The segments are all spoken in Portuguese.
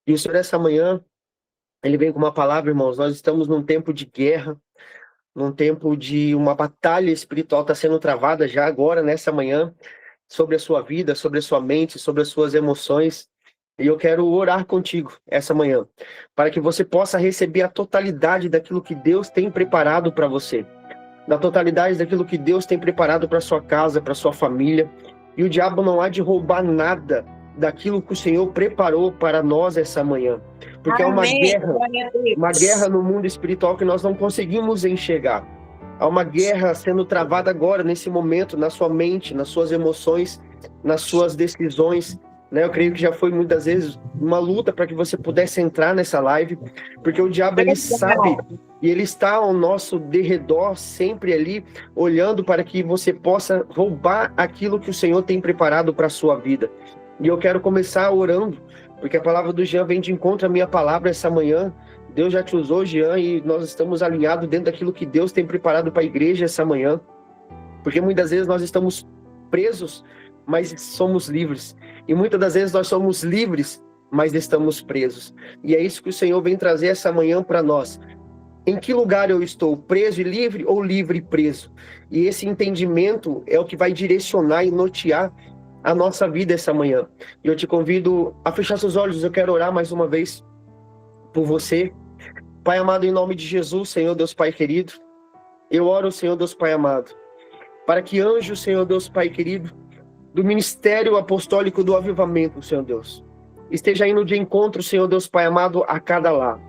E o Senhor, essa manhã, Ele vem com uma palavra, irmãos. Nós estamos num tempo de guerra, num tempo de uma batalha espiritual está sendo travada já agora, nessa manhã, sobre a sua vida, sobre a sua mente, sobre as suas emoções. E eu quero orar contigo essa manhã, para que você possa receber a totalidade daquilo que Deus tem preparado para você, na totalidade daquilo que Deus tem preparado para sua casa, para sua família. E o diabo não há de roubar nada daquilo que o Senhor preparou para nós essa manhã, porque é Amém. uma guerra no mundo espiritual que nós não conseguimos enxergar. Há uma guerra sendo travada agora, nesse momento, na sua mente, nas suas emoções, nas suas decisões, né? Eu creio que já foi muitas vezes uma luta para que você pudesse entrar nessa live, porque o diabo, ele sabe, e ele está ao nosso derredor, sempre ali, olhando para que você possa roubar aquilo que o Senhor tem preparado para a sua vida. E eu quero começar orando, porque a palavra do Jean vem de encontro à minha palavra essa manhã. Deus já te usou, Jean, e nós estamos alinhados dentro daquilo que Deus tem preparado para a igreja essa manhã. Porque muitas vezes nós estamos presos, mas somos livres. E muitas das vezes nós somos livres, mas estamos presos. E é isso que o Senhor vem trazer essa manhã para nós. Em que lugar eu estou? Preso e livre ou livre e preso? E esse entendimento é o que vai direcionar e nortear a nossa vida essa manhã. E eu te convido a fechar seus olhos. Eu quero orar mais uma vez por você. Pai amado, em nome de Jesus, Senhor Deus Pai querido, eu oro, Senhor Deus Pai amado, para que anjo, Senhor Deus Pai querido, do ministério apostólico do avivamento, Senhor Deus, esteja indo de encontro, Senhor Deus Pai amado, a cada lar.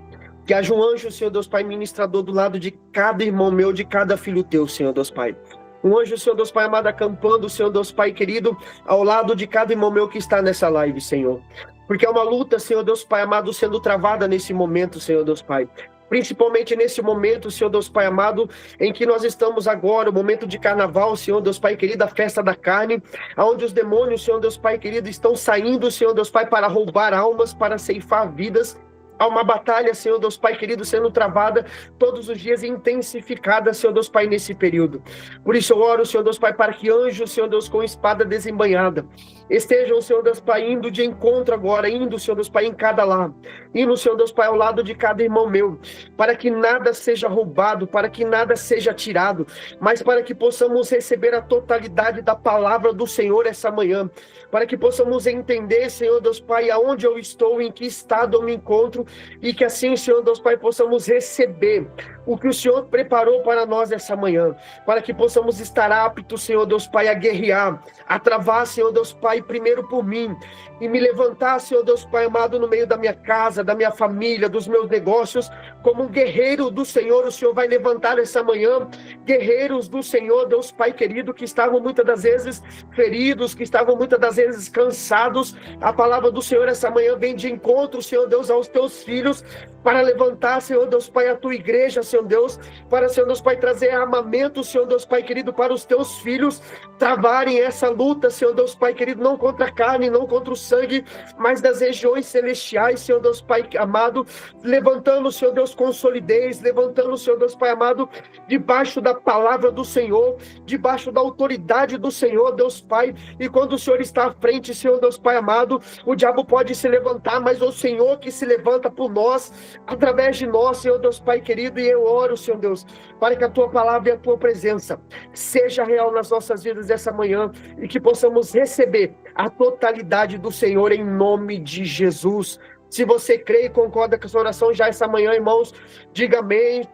Que haja um anjo, Senhor Deus Pai, ministrador do lado de cada irmão meu, de cada filho teu, Senhor Deus Pai. Um anjo, Senhor Deus Pai amado, acampando, Senhor Deus Pai querido, ao lado de cada irmão meu que está nessa live, Senhor. Porque é uma luta, Senhor Deus Pai amado, sendo travada nesse momento, Senhor Deus Pai. Principalmente nesse momento, Senhor Deus Pai amado, em que nós estamos agora, o momento de carnaval, Senhor Deus Pai querido, a festa da carne, onde os demônios, Senhor Deus Pai querido, estão saindo, Senhor Deus Pai, para roubar almas, para ceifar vidas. Há uma batalha, Senhor Deus Pai querido, sendo travada todos os dias, intensificada, Senhor Deus Pai, nesse período. Por isso eu oro, Senhor Deus Pai, para que anjos, Senhor Deus, com espada desembainhada, estejam, Senhor Deus Pai, indo de encontro agora, indo, Senhor Deus Pai, em cada lar, indo, Senhor Deus Pai, ao lado de cada irmão meu, para que nada seja roubado, para que nada seja tirado, mas para que possamos receber a totalidade da palavra do Senhor essa manhã, para que possamos entender, Senhor Deus Pai, aonde eu estou, em que estado eu me encontro, e que assim, Senhor Deus Pai, possamos receber o que o Senhor preparou para nós essa manhã, para que possamos estar aptos, Senhor Deus Pai, a guerrear, a travar, Senhor Deus Pai, primeiro por mim, e me levantar, Senhor Deus Pai amado, no meio da minha casa, da minha família, dos meus negócios, como um guerreiro do Senhor. O Senhor vai levantar essa manhã guerreiros do Senhor, Deus Pai querido, que estavam muitas das vezes feridos, que estavam muitas das vezes cansados. A palavra do Senhor essa manhã vem de encontro, Senhor Deus, aos teus filhos, para levantar, Senhor Deus Pai, a tua igreja, Senhor Deus, para, Senhor Deus Pai, trazer armamento, Senhor Deus Pai querido, para os teus filhos travarem essa luta, Senhor Deus Pai querido, não contra a carne, não contra o sangue, mas das regiões celestiais, Senhor Deus Pai amado, levantando, Senhor Deus, com solidez, levantando, Senhor Deus Pai amado, debaixo da palavra do Senhor, debaixo da autoridade do Senhor, Deus Pai. E quando o Senhor está à frente, Senhor Deus Pai amado, o diabo pode se levantar, mas o Senhor que se levanta por nós, através de nós, Senhor Deus Pai querido. E eu oro, Senhor Deus, para que a tua palavra e a tua presença seja real nas nossas vidas essa manhã, e que possamos receber a totalidade do Senhor em nome de Jesus. Se você crê e concorda com essa oração já essa manhã, irmãos, diga amém.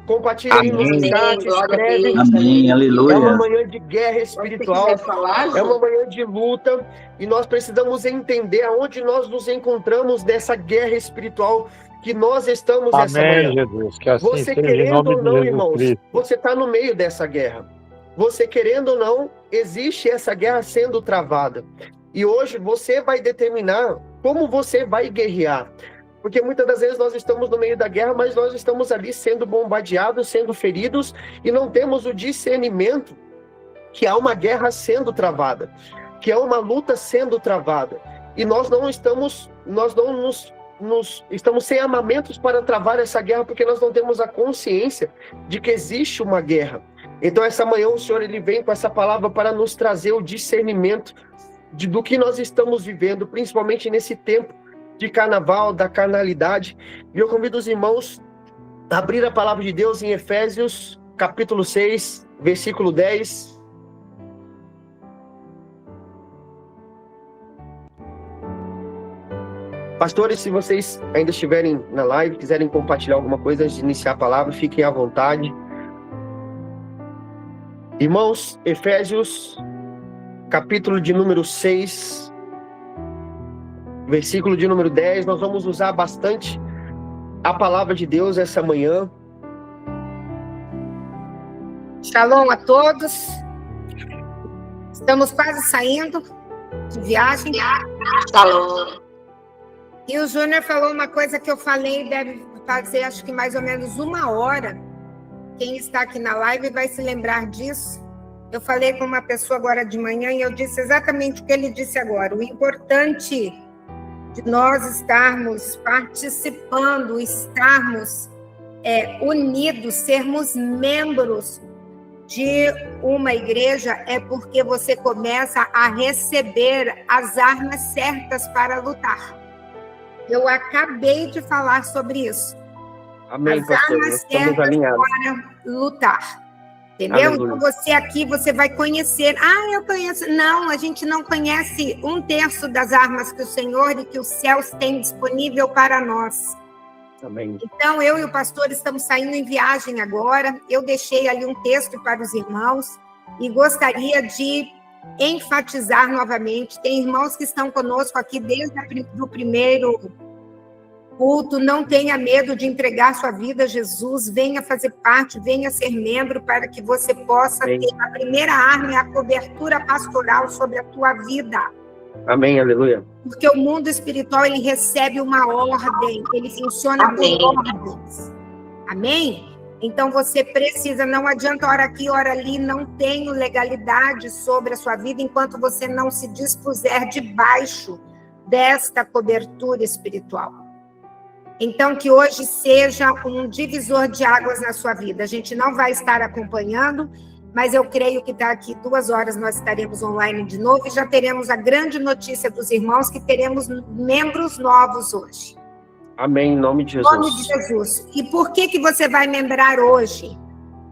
Compartilhe aí no chat, escreve. Amém, aleluia. É uma manhã de guerra espiritual, é uma manhã de luta, e nós precisamos entender aonde nós nos encontramos nessa guerra espiritual que nós estamos essa manhã. Jesus, que assim Você seja, querendo ou não, irmãos, Cristo. você está no meio dessa guerra. Você querendo ou não, existe essa guerra sendo travada. E hoje você vai determinar como você vai guerrear. Porque muitas das vezes nós estamos no meio da guerra, mas nós estamos ali sendo bombardeados, sendo feridos, e não temos o discernimento que há uma guerra sendo travada, que há uma luta sendo travada. E nós não estamos sem armamentos para travar essa guerra, porque nós não temos a consciência de que existe uma guerra. Então essa manhã o Senhor, ele vem com essa palavra para nos trazer o discernimento do que nós estamos vivendo, principalmente nesse tempo de carnaval, da carnalidade. E eu convido os irmãos a abrir a palavra de Deus em Efésios, capítulo 6, versículo 10. Pastores, se vocês ainda estiverem na live, quiserem compartilhar alguma coisa antes de iniciar a palavra, fiquem à vontade. Irmãos, Efésios, capítulo de número 6, versículo de número 10, nós vamos usar bastante a palavra de Deus essa manhã. Shalom a todos. Estamos quase saindo de viagem. Shalom. E o Júnior falou uma coisa que eu falei, deve fazer acho que mais ou menos 1 hora. Quem está aqui na live vai se lembrar disso. Eu falei com uma pessoa agora de manhã e eu disse exatamente o que ele disse agora. O importante de nós estarmos participando, estarmos unidos, sermos membros de uma igreja é porque você começa a receber as armas certas para lutar. Eu acabei de falar sobre isso. Amém, as pastor. armas Estamos alinhados para lutar. Entendeu? Aleluia. Então você aqui, você vai conhecer. Ah, eu conheço. Não, a gente não conhece 1/3 das armas que o Senhor e que os céus têm disponível para nós. Amém. Então, eu e o pastor estamos saindo em viagem agora. Eu deixei ali um texto para os irmãos e gostaria de enfatizar novamente. Tem irmãos que estão conosco aqui desde o primeiro culto. Não tenha medo de entregar sua vida a Jesus. Venha fazer parte, venha ser membro para que você possa Amém. ter a primeira arma, a cobertura pastoral sobre a tua vida. Amém, aleluia. Porque o mundo espiritual, ele recebe uma ordem, ele funciona Amém. por ordens. Amém? Então, você precisa, não adianta hora aqui, hora ali, não tenho legalidade sobre a sua vida enquanto você não se dispuser debaixo desta cobertura espiritual. Então, que hoje seja um divisor de águas na sua vida. A gente não vai estar acompanhando, mas eu creio que daqui 2 horas nós estaremos online de novo e já teremos a grande notícia dos irmãos que teremos membros novos hoje. Amém, em nome de Em Jesus. nome de Jesus. E por que você vai membrar hoje?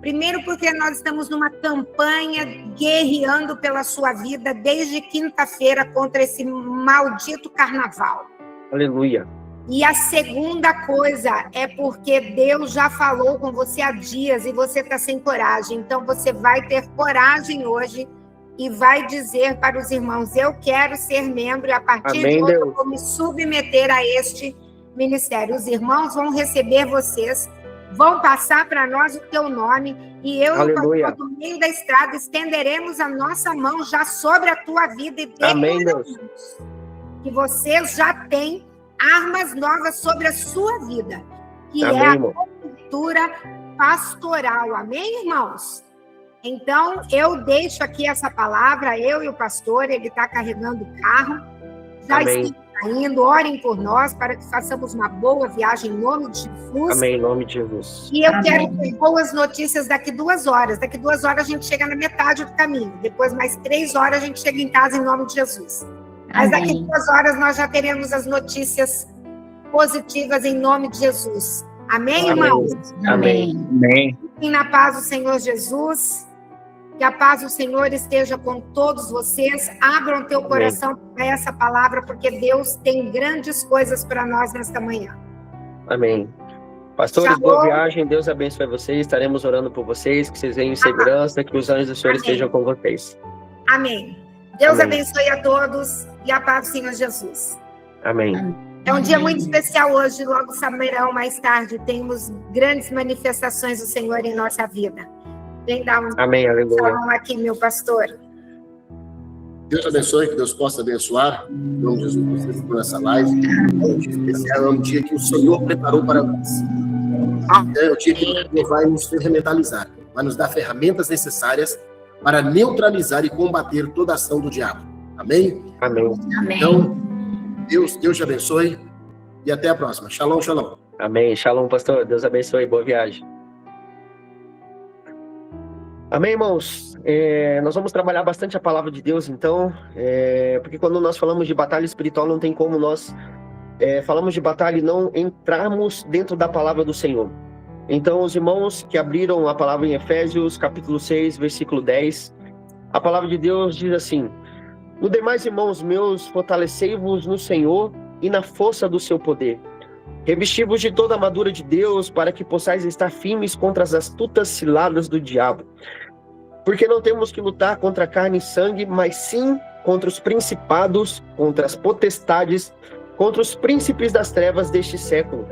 Primeiro, porque nós estamos numa campanha guerreando pela sua vida desde quinta-feira contra esse maldito carnaval. Aleluia. E a segunda coisa é porque Deus já falou com você há dias e você está sem coragem. Então, você vai ter coragem hoje e vai dizer para os irmãos, eu quero ser membro e a partir Amém, de hoje Deus. eu vou me submeter a este ministério. Os irmãos vão receber vocês, vão passar para nós o teu nome e eu Aleluia. e o pastor do meio da estrada estenderemos a nossa mão já sobre a tua vida e Amém, Deus. declaramos que vocês já têm armas novas sobre a sua vida, que Amém, é a irmão. cobertura pastoral. Amém, irmãos? Então, eu deixo aqui essa palavra, eu e o pastor, ele está carregando o carro, já Amém. estamos saindo, orem por nós para que façamos uma boa viagem em nome de Jesus. Amém, em nome de Jesus. E eu Amém. quero ter boas notícias daqui 2 horas. Daqui 2 horas a gente chega na metade do caminho. Depois, mais 3 horas, a gente chega em casa em nome de Jesus. Mas daqui Amém. 2 horas nós já teremos as notícias positivas em nome de Jesus. Amém, Amém. irmãos? Amém. Amém. Fiquem na paz do Senhor Jesus. Que a paz do Senhor esteja com todos vocês. Abram teu coração para essa palavra, porque Deus tem grandes coisas para nós nesta manhã. Amém. Pastores, Shalom. boa viagem. Deus abençoe vocês. Estaremos orando por vocês, que vocês venham em segurança, que os anjos do Senhor Amém. estejam com vocês. Amém. Deus Amém. abençoe a todos e a paz do Senhor Jesus. Amém. É um dia muito especial hoje, logo saberão mais tarde. Temos grandes manifestações do Senhor em nossa vida. Vem dar um Amém, aleluia. salão aqui, meu pastor. Deus abençoe, que Deus possa abençoar. Em nome de Jesus, vocês por essa live. É um dia especial, é um dia que o Senhor preparou para nós. É o dia que o Senhor vai nos ferramentalizar, vai nos dar ferramentas necessárias para neutralizar e combater toda a ação do diabo. Amém? Amém. Amém. Então, Deus te abençoe e até a próxima. Shalom, shalom. Amém. Shalom, pastor. Deus abençoe. Boa viagem. Amém, irmãos? Nós vamos trabalhar bastante a palavra de Deus, então, porque quando nós falamos de batalha espiritual, não tem como nós falamos de batalha e não entrarmos dentro da palavra do Senhor. Então, os irmãos que abriram a palavra em Efésios, capítulo 6, versículo 10, a palavra de Deus diz assim: no demais, irmãos meus, fortalecei-vos no Senhor e na força do seu poder. Revesti-vos de toda a armadura de Deus, para que possais estar firmes contra as astutas ciladas do diabo. Porque não temos que lutar contra carne e sangue, mas sim contra os principados, contra as potestades, contra os príncipes das trevas deste século,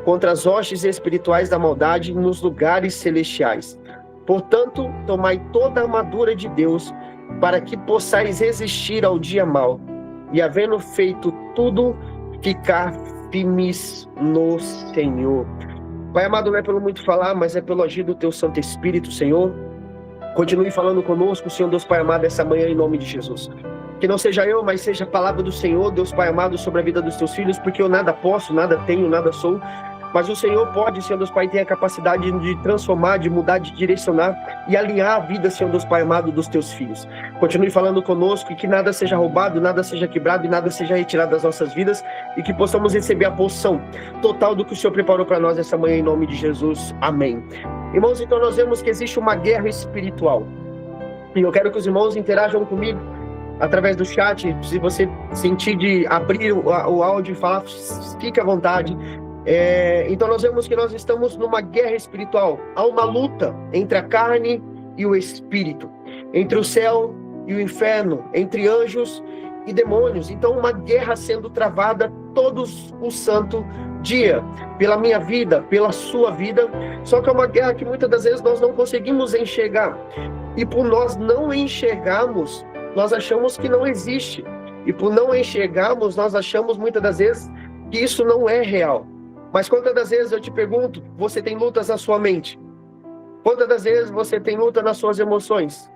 contra as hostes espirituais da maldade nos lugares celestiais. Portanto, tomai toda a armadura de Deus, para que possais resistir ao dia mau, e havendo feito tudo, ficar firmes no Senhor. Pai amado, não é pelo muito falar, mas é pelo agir do teu Santo Espírito, Senhor. Continue falando conosco, Senhor Deus Pai amado, essa manhã, em nome de Jesus. Que não seja eu, mas seja a palavra do Senhor, Deus Pai amado, sobre a vida dos teus filhos, porque eu nada posso, nada tenho, nada sou. Mas o Senhor pode, Senhor Deus Pai, ter a capacidade de transformar, de mudar, de direcionar e alinhar a vida, Senhor Deus Pai amado, dos teus filhos. Continue falando conosco e que nada seja roubado, nada seja quebrado e nada seja retirado das nossas vidas, e que possamos receber a porção total do que o Senhor preparou para nós essa manhã, em nome de Jesus. Amém. Irmãos, então nós vemos que existe uma guerra espiritual. E eu quero que os irmãos interajam comigo através do chat. Se você sentir de abrir o áudio e falar, fique à vontade. Então nós vemos que nós estamos numa guerra espiritual. Há uma luta entre a carne e o espírito, entre o céu e o inferno, entre anjos e demônios. Então uma guerra sendo travada todos o santo dia, pela minha vida, pela sua vida. Só que é uma guerra que muitas das vezes nós não conseguimos enxergar, e por nós não enxergarmos, nós achamos que não existe, e por não enxergarmos, nós achamos muitas das vezes que isso não é real. Mas quantas das vezes eu te pergunto, você tem lutas na sua mente? Quantas das vezes você tem luta nas suas emoções?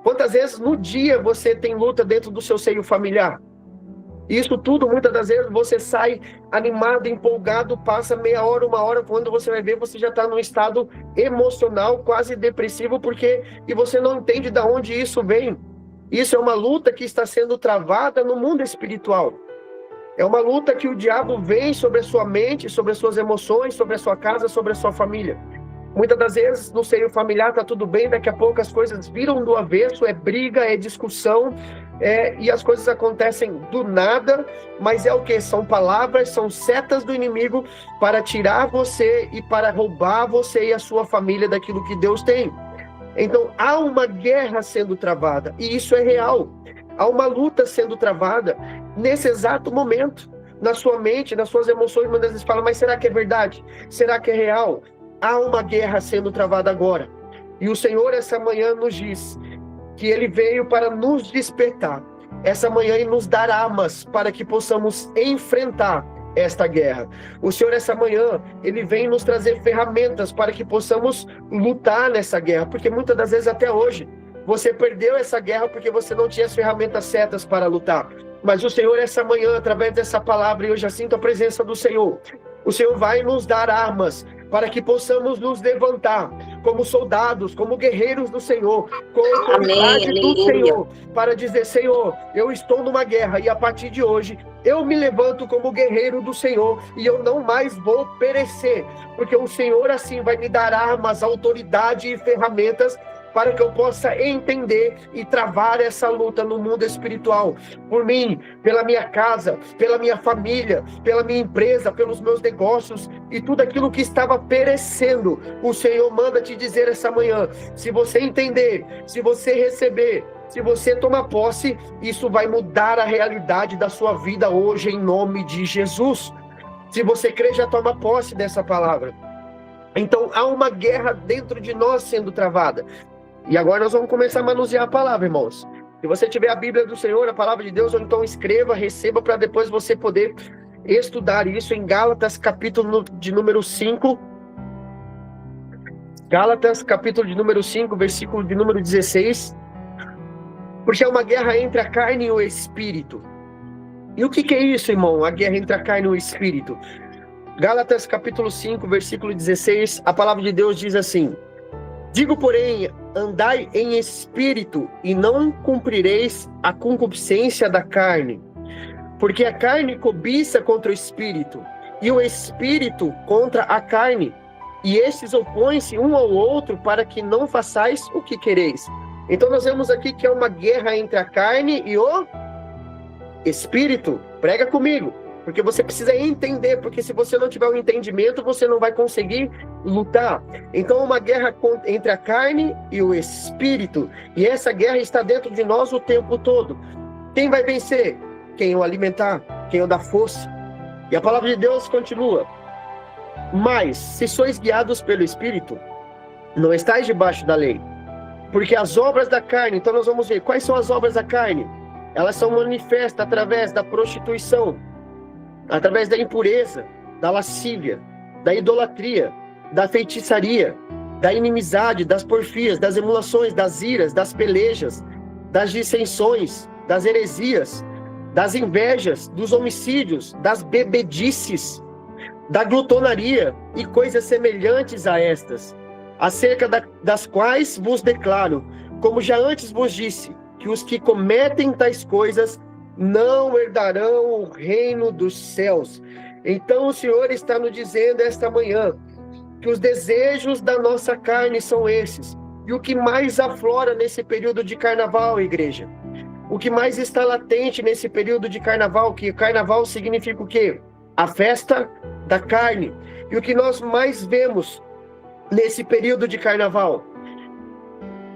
Quantas vezes no dia você tem luta dentro do seu seio familiar? Isso tudo, muitas das vezes, você sai animado, empolgado, passa meia hora, uma hora, quando você vai ver, você já está num estado emocional quase depressivo, e você não entende de onde isso vem. Isso é uma luta que está sendo travada no mundo espiritual. É uma luta que o diabo vem sobre a sua mente, sobre as suas emoções, sobre a sua casa, sobre a sua família. Muitas das vezes, no seio familiar está tudo bem, daqui a pouco as coisas viram do avesso, é briga, é discussão, e as coisas acontecem do nada, mas é o quê? São palavras, são setas do inimigo para tirar você e para roubar você e a sua família daquilo que Deus tem. Então, há uma guerra sendo travada, e isso é real. Há uma luta sendo travada nesse exato momento, na sua mente, nas suas emoções. Muitas vezes fala, mas será que é verdade? Será que é real? Há uma guerra sendo travada agora. E o Senhor essa manhã nos diz que Ele veio para nos despertar essa manhã e nos dar armas para que possamos enfrentar esta guerra. O Senhor essa manhã, Ele vem nos trazer ferramentas para que possamos lutar nessa guerra, porque muitas das vezes até hoje você perdeu essa guerra porque você não tinha as ferramentas certas para lutar. Mas o Senhor essa manhã, através dessa palavra, e eu já sinto a presença do Senhor, o Senhor vai nos dar armas para que possamos nos levantar como soldados, como guerreiros do Senhor, com a autoridade do Senhor, para dizer, Senhor, eu estou numa guerra, e a partir de hoje eu me levanto como guerreiro do Senhor, e eu não mais vou perecer, porque o Senhor assim vai me dar armas, autoridade e ferramentas para que eu possa entender e travar essa luta no mundo espiritual, por mim, pela minha casa, pela minha família, pela minha empresa, pelos meus negócios e tudo aquilo que estava perecendo. O Senhor manda te dizer essa manhã, se você entender, se você receber, se você tomar posse, isso vai mudar a realidade da sua vida hoje, em nome de Jesus. Se você crer, já toma posse dessa palavra. Então, há uma guerra dentro de nós sendo travada. E agora nós vamos começar a manusear a palavra, irmãos. Se você tiver a Bíblia do Senhor, a palavra de Deus, ou então escreva, receba, para depois você poder estudar isso em Gálatas, capítulo de número 5. Gálatas, capítulo de número 5, versículo de número 16. Porque é uma guerra entre a carne e o espírito. E o que é isso, irmão? A guerra entre a carne e o espírito. Gálatas, capítulo 5, versículo 16, a palavra de Deus diz assim: digo, porém, andai em espírito, e não cumprireis a concupiscência da carne, Porque a carne cobiça contra o espírito, e o espírito contra a carne. E estes opõem-se um ao outro para que não façais o que quereis. Então nós vemos aqui que é uma guerra entre a carne e o espírito. Prega comigo, porque você precisa entender, porque se você não tiver o entendimento, você não vai conseguir lutar. Então é uma guerra entre a carne e o espírito, e essa guerra está dentro de nós o tempo todo. Quem vai vencer? Quem o alimentar, quem o dá força. E a palavra de Deus continua: mas, se sois guiados pelo Espírito, não estáis debaixo da lei. Porque as obras da carne, então nós vamos ver, quais são as obras da carne? Elas são manifestas através da prostituição, através da impureza, da lascívia, da idolatria, da feitiçaria, da inimizade, das porfias, das emulações, das iras, das pelejas, das dissensões, das heresias, das invejas, dos homicídios, das bebedices, da glutonaria e coisas semelhantes a estas, acerca das quais vos declaro, como já antes vos disse, que os que cometem tais coisas não herdarão o reino dos céus. Então o Senhor está nos dizendo esta manhã que os desejos da nossa carne são esses. E o que mais aflora nesse período de carnaval, igreja? O que mais está latente nesse período de carnaval? Que carnaval significa o quê? A festa da carne. E o que nós mais vemos nesse período de carnaval?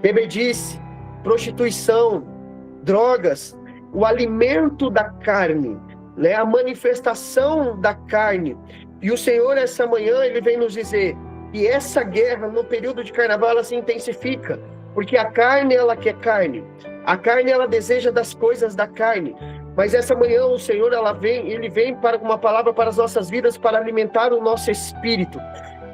Bebedice, prostituição, drogas, o alimento da carne, né? A manifestação da carne. E o Senhor, essa manhã, ele vem nos dizer que essa guerra, no período de carnaval, ela se intensifica, porque a carne, ela quer carne. A carne, ela deseja das coisas da carne. Mas essa manhã, o Senhor, ele vem para uma palavra para as nossas vidas, para alimentar o nosso espírito,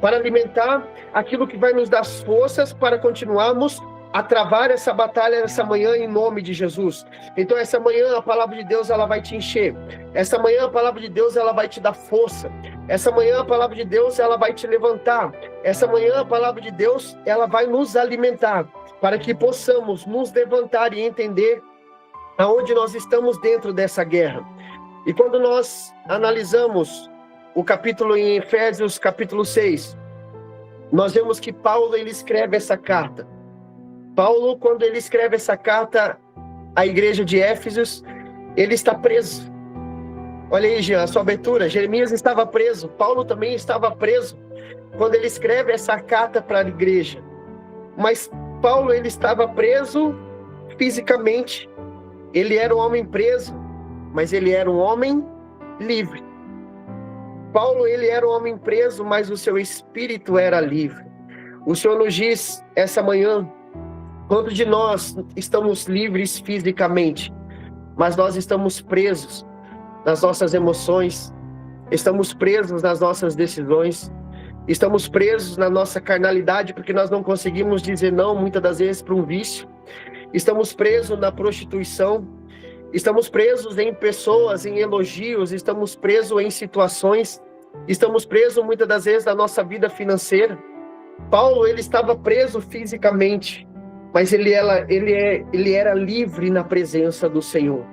para alimentar aquilo que vai nos dar forças para continuarmos a travar essa batalha essa manhã em nome de Jesus. Então essa manhã a palavra de Deus ela vai te encher. Essa manhã a palavra de Deus ela vai te dar força. Essa manhã a palavra de Deus ela vai te levantar. Essa manhã a palavra de Deus ela vai nos alimentar para que possamos nos levantar e entender aonde nós estamos dentro dessa guerra. E quando nós analisamos o capítulo em Efésios, capítulo 6, nós vemos que Paulo ele escreve essa carta. Paulo, quando ele escreve essa carta à igreja de Éfesos, ele está preso. Olha aí, Jean, a sua abertura. Jeremias estava preso, Paulo também estava preso, quando ele escreve essa carta para a igreja. Mas Paulo, ele estava preso fisicamente. Ele era um homem preso, mas ele era um homem livre. Paulo, ele era um homem preso, mas o seu espírito era livre. O Senhor nos diz essa manhã, quanto de nós estamos livres fisicamente, mas nós estamos presos nas nossas emoções, estamos presos nas nossas decisões, estamos presos na nossa carnalidade, porque nós não conseguimos dizer não, muitas das vezes, para um vício. Estamos presos na prostituição, estamos presos em pessoas, em elogios, estamos presos em situações, estamos presos muitas das vezes na nossa vida financeira. Paulo, ele estava preso fisicamente, mas ele era livre na presença do Senhor.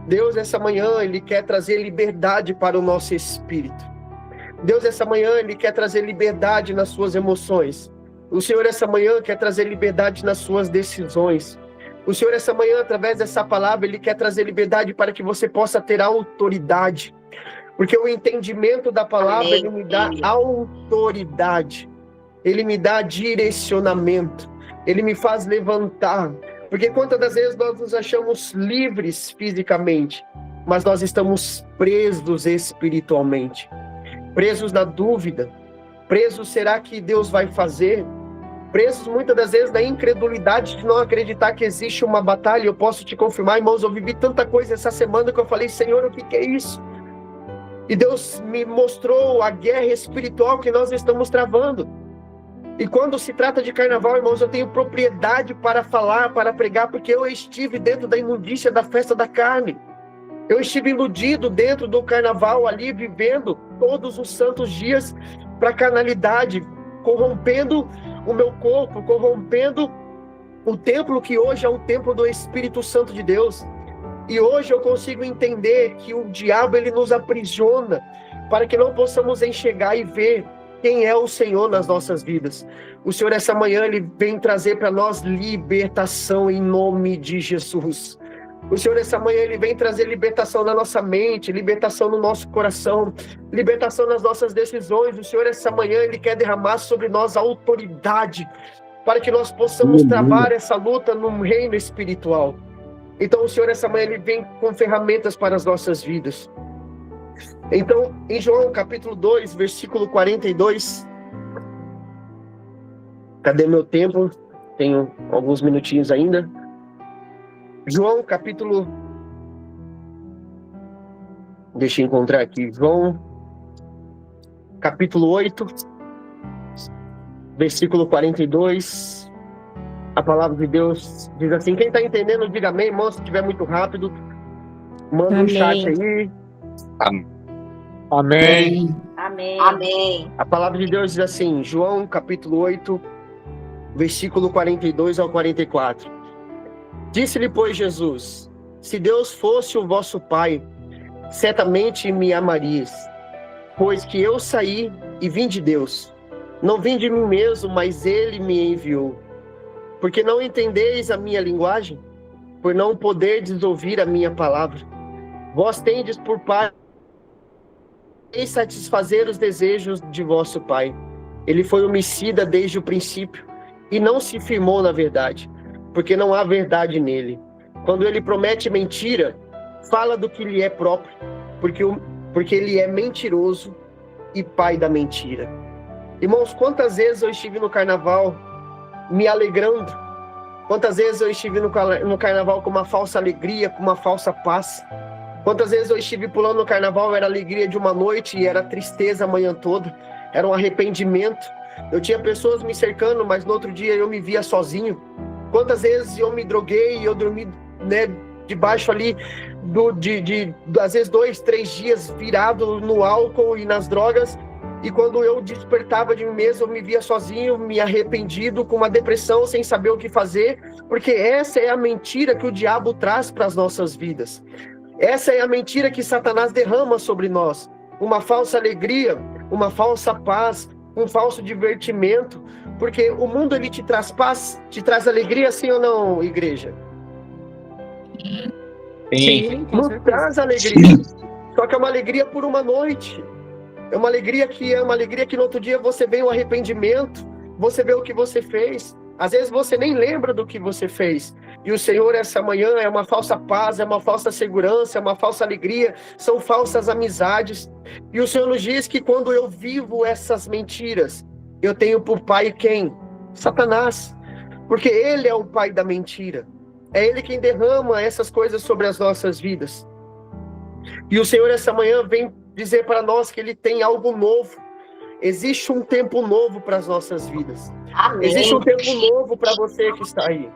Deus, essa manhã, ele quer trazer liberdade para o nosso espírito. Deus, essa manhã, ele quer trazer liberdade nas suas emoções. O Senhor, essa manhã, quer trazer liberdade nas suas decisões. O Senhor, essa manhã, através dessa palavra, ele quer trazer liberdade para que você possa ter autoridade. Porque o entendimento da palavra, ele me dá autoridade. Ele me dá direcionamento. Ele me faz levantar. Porque quantas das vezes nós nos achamos livres fisicamente, mas nós estamos presos espiritualmente. Presos na dúvida. Presos, será que Deus vai fazer? Presos muitas das vezes na incredulidade de não acreditar que existe uma batalha. Eu posso te confirmar, irmãos, eu vivi tanta coisa essa semana que eu falei, Senhor, o que é isso? E Deus me mostrou a guerra espiritual que nós estamos travando. E quando se trata de carnaval, irmãos, eu tenho propriedade para falar, para pregar, porque eu estive dentro da imundícia da festa da carne. Eu estive iludido dentro do carnaval ali, vivendo todos os santos dias para a carnalidade, corrompendo o meu corpo, corrompendo o templo que hoje é o templo do Espírito Santo de Deus. E hoje eu consigo entender que o diabo, ele nos aprisiona para que não possamos enxergar e ver quem é o Senhor nas nossas vidas. O Senhor, essa manhã, ele vem trazer para nós libertação em nome de Jesus. O Senhor, essa manhã, ele vem trazer libertação na nossa mente, libertação no nosso coração, libertação nas nossas decisões. O Senhor, essa manhã, ele quer derramar sobre nós a autoridade para que nós possamos travar essa luta no reino espiritual. Então, o Senhor, essa manhã, ele vem com ferramentas para as nossas vidas. Então, em João, capítulo 2, versículo 42... Cadê meu tempo? Tenho alguns minutinhos ainda. João, capítulo... Deixa eu encontrar aqui. João, capítulo 8, versículo 42. A palavra de Deus diz assim. Quem está entendendo, diga amém, irmão. Se estiver muito rápido, manda um chat aí. Amém. Amém. Amém. A palavra de Deus diz assim, João, capítulo 8, versículo 42 ao 44. Disse-lhe, pois, Jesus: se Deus fosse o vosso Pai, certamente me amarias, pois que eu saí e vim de Deus. Não vim de mim mesmo, mas Ele me enviou. Porque não entendeis a minha linguagem, por não poderdes ouvir a minha palavra. Vós tendes por pai e satisfazer os desejos de vosso Pai. Ele foi homicida desde o princípio, e não se firmou na verdade, porque não há verdade nele. Quando ele promete mentira, fala do que lhe é próprio, porque ele é mentiroso e pai da mentira. Irmãos, quantas vezes eu estive no carnaval me alegrando? Quantas vezes eu estive no carnaval com uma falsa alegria, com uma falsa paz? Quantas vezes eu estive pulando no carnaval, era alegria de uma noite e era tristeza a manhã toda, era um arrependimento. Eu tinha pessoas me cercando, mas no outro dia eu me via sozinho. Quantas vezes eu me droguei e eu dormi, né, debaixo ali, às vezes 2, 3 dias virado no álcool e nas drogas, e quando eu despertava de mim mesmo, eu me via sozinho, me arrependido, com uma depressão, sem saber o que fazer, porque essa é a mentira que o diabo traz para as nossas vidas. Essa é a mentira que Satanás derrama sobre nós. Uma falsa alegria, uma falsa paz, um falso divertimento, porque o mundo, ele te traz paz, te traz alegria, sim ou não, igreja? Sim. Nos traz alegria, só que é uma alegria por uma noite, é uma alegria que no outro dia você vê o arrependimento, você vê o que você fez, às vezes você nem lembra do que você fez, e o Senhor essa manhã é uma falsa paz, é uma falsa segurança, é uma falsa alegria, são falsas amizades, e o Senhor nos diz que quando eu vivo essas mentiras, eu tenho por pai quem? Satanás, porque ele é o pai da mentira, é ele quem derrama essas coisas sobre as nossas vidas, e o Senhor essa manhã vem dizer para nós que ele tem algo novo. Existe um tempo novo para as nossas vidas. Amém. Existe um tempo novo para você que está aí.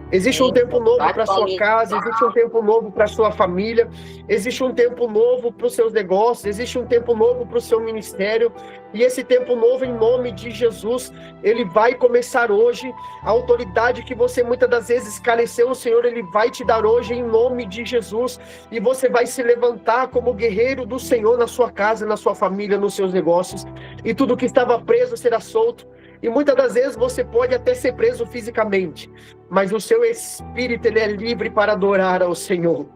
Existe um tempo novo para a sua casa, existe um tempo novo para a sua família, existe um tempo novo para os seus negócios, existe um tempo novo para o seu ministério, e esse tempo novo, em nome de Jesus, ele vai começar hoje. A autoridade que você muitas das vezes careceu, o Senhor, ele vai te dar hoje, em nome de Jesus, e você vai se levantar como guerreiro do Senhor na sua casa, na sua família, nos seus negócios, e tudo que estava preso será solto. E muitas das vezes você pode até ser preso fisicamente, mas o seu espírito, ele é livre para adorar ao Senhor.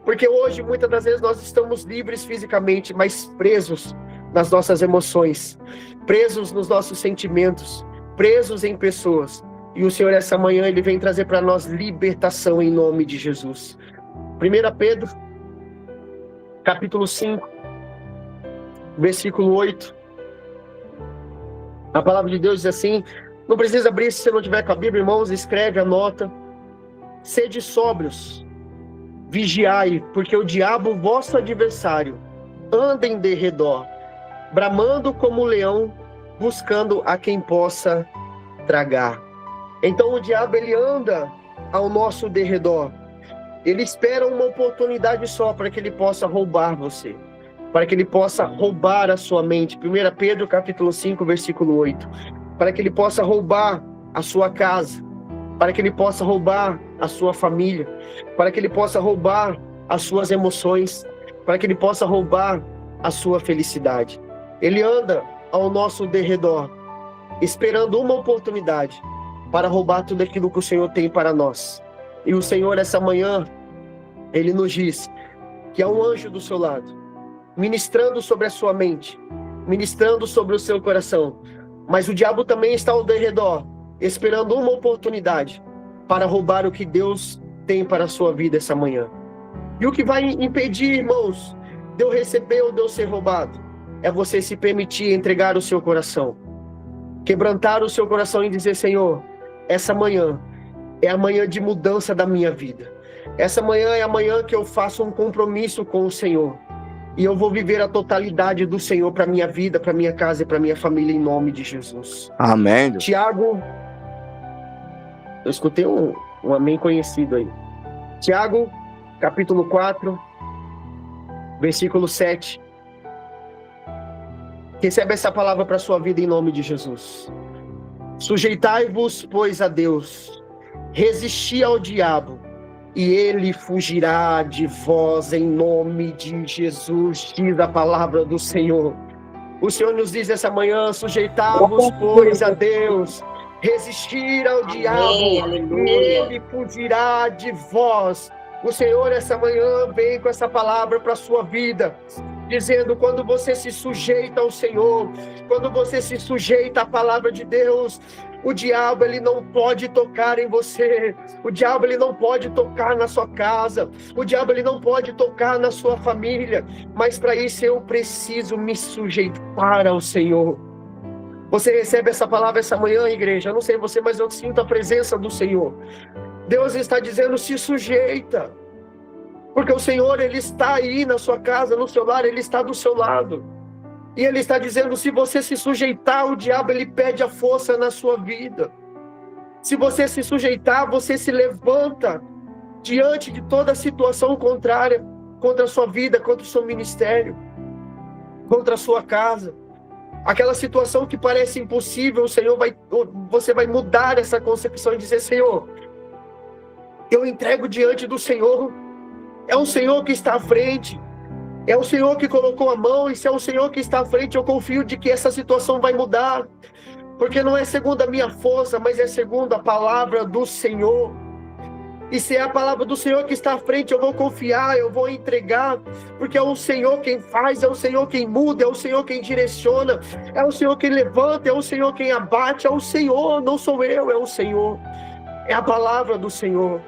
Porque hoje, muitas das vezes, nós estamos livres fisicamente, mas presos nas nossas emoções, presos nos nossos sentimentos, presos em pessoas. E o Senhor, essa manhã, ele vem trazer para nós libertação em nome de Jesus. 1 Pedro, capítulo 5, versículo 8. A palavra de Deus diz assim, não precisa abrir se você não tiver com a Bíblia, irmãos, escreve, anota. Sede sóbrios, vigiai, porque o diabo, vosso adversário, anda em derredor, bramando como leão, buscando a quem possa tragar. Então o diabo, ele anda ao nosso derredor. Ele espera uma oportunidade só para que ele possa roubar você, para que ele possa roubar a sua mente. 1 Pedro capítulo 5, versículo 8. Para que ele possa roubar a sua casa, para que ele possa roubar a sua família, para que ele possa roubar as suas emoções, para que ele possa roubar a sua felicidade. Ele anda ao nosso derredor, esperando uma oportunidade para roubar tudo aquilo que o Senhor tem para nós. E o Senhor, essa manhã, ele nos diz que há um anjo do seu lado, ministrando sobre a sua mente, ministrando sobre o seu coração. Mas o diabo também está ao derredor, esperando uma oportunidade para roubar o que Deus tem para a sua vida essa manhã. E o que vai impedir, irmãos, de eu receber ou de eu ser roubado, é você se permitir entregar o seu coração, quebrantar o seu coração e dizer: Senhor, essa manhã é a manhã de mudança da minha vida. Essa manhã é a manhã que eu faço um compromisso com o Senhor. E eu vou viver a totalidade do Senhor para minha vida, para minha casa e para minha família, em nome de Jesus. Amém. Tiago, eu escutei um amém conhecido aí. Tiago, capítulo 4, versículo 7. Recebe essa palavra para a sua vida em nome de Jesus. Sujeitai-vos, pois, a Deus, resisti ao diabo, e ele fugirá de vós em nome de Jesus, diz a palavra do Senhor. O Senhor nos diz essa manhã: sujeitai-vos, pois, a Deus, resistir ao diabo, e ele fugirá de vós. O Senhor essa manhã vem com essa palavra para a sua vida, dizendo: quando você se sujeita ao Senhor, quando você se sujeita à palavra de Deus, o diabo ele não pode tocar em você, o diabo ele não pode tocar na sua casa, o diabo ele não pode tocar na sua família, mas para isso eu preciso me sujeitar ao Senhor. Você recebe essa palavra essa manhã, igreja? Eu não sei você, mas eu sinto a presença do Senhor. Deus está dizendo: se sujeita, porque o Senhor ele está aí na sua casa, no seu lar, ele está do seu lado. E ele está dizendo: se você se sujeitar, o diabo ele perde a força na sua vida. Se você se sujeitar, você se levanta diante de toda situação contrária contra a sua vida, contra o seu ministério, contra a sua casa. Aquela situação que parece impossível, você vai mudar essa concepção e dizer: Senhor, eu entrego diante do Senhor. É o Senhor que está à frente. É o Senhor que colocou a mão, e se é o Senhor que está à frente, eu confio de que essa situação vai mudar, porque não é segundo a minha força, mas é segundo a palavra do Senhor. E se é a palavra do Senhor que está à frente, eu vou confiar, eu vou entregar, porque é o Senhor quem faz, é o Senhor quem muda, é o Senhor quem direciona, é o Senhor quem levanta, é o Senhor quem abate, é o Senhor, não sou eu, é o Senhor. É a palavra do Senhor.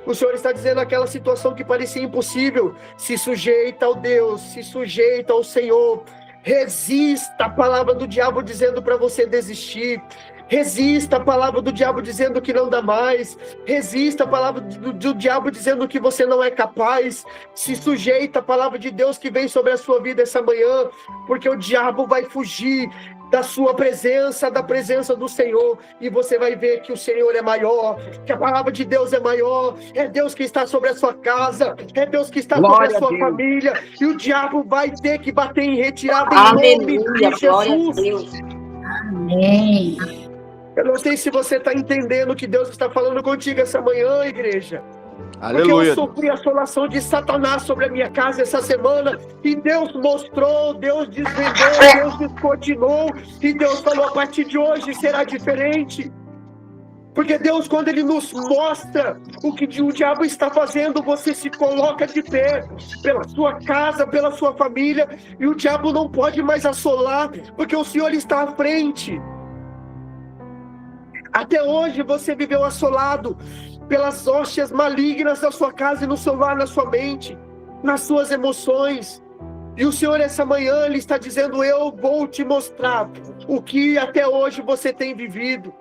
O Senhor está dizendo: aquela situação que parecia impossível, se sujeita ao Deus, se sujeita ao Senhor. Resista a palavra do diabo dizendo para você desistir. Resista a palavra do diabo dizendo que não dá mais. Resista a palavra do diabo dizendo que você não é capaz. Se sujeita a palavra de Deus que vem sobre a sua vida essa manhã, porque o diabo vai fugir da sua presença, da presença do Senhor, e você vai ver que o Senhor é maior, que a palavra de Deus é maior. É Deus que está sobre a sua casa, é Deus que está sobre a sua família, e o diabo vai ter que bater em retirada em nome de Jesus. Amém. Eu não sei se você está entendendo o que Deus está falando contigo essa manhã, igreja. Aleluia. Porque eu sofri a assolação de Satanás sobre a minha casa essa semana, e Deus mostrou, Deus desvendou, Deus descortinou, e Deus falou: a partir de hoje será diferente. Porque Deus, quando Ele nos mostra o que o diabo está fazendo, você se coloca de pé pela sua casa, pela sua família, e o diabo não pode mais assolar, porque o Senhor está à frente. Até hoje você viveu assolado pelas hóstias malignas da sua casa e no seu lar, na sua mente, nas suas emoções. E o Senhor essa manhã Ele está dizendo: eu vou te mostrar o que até hoje você tem vivido,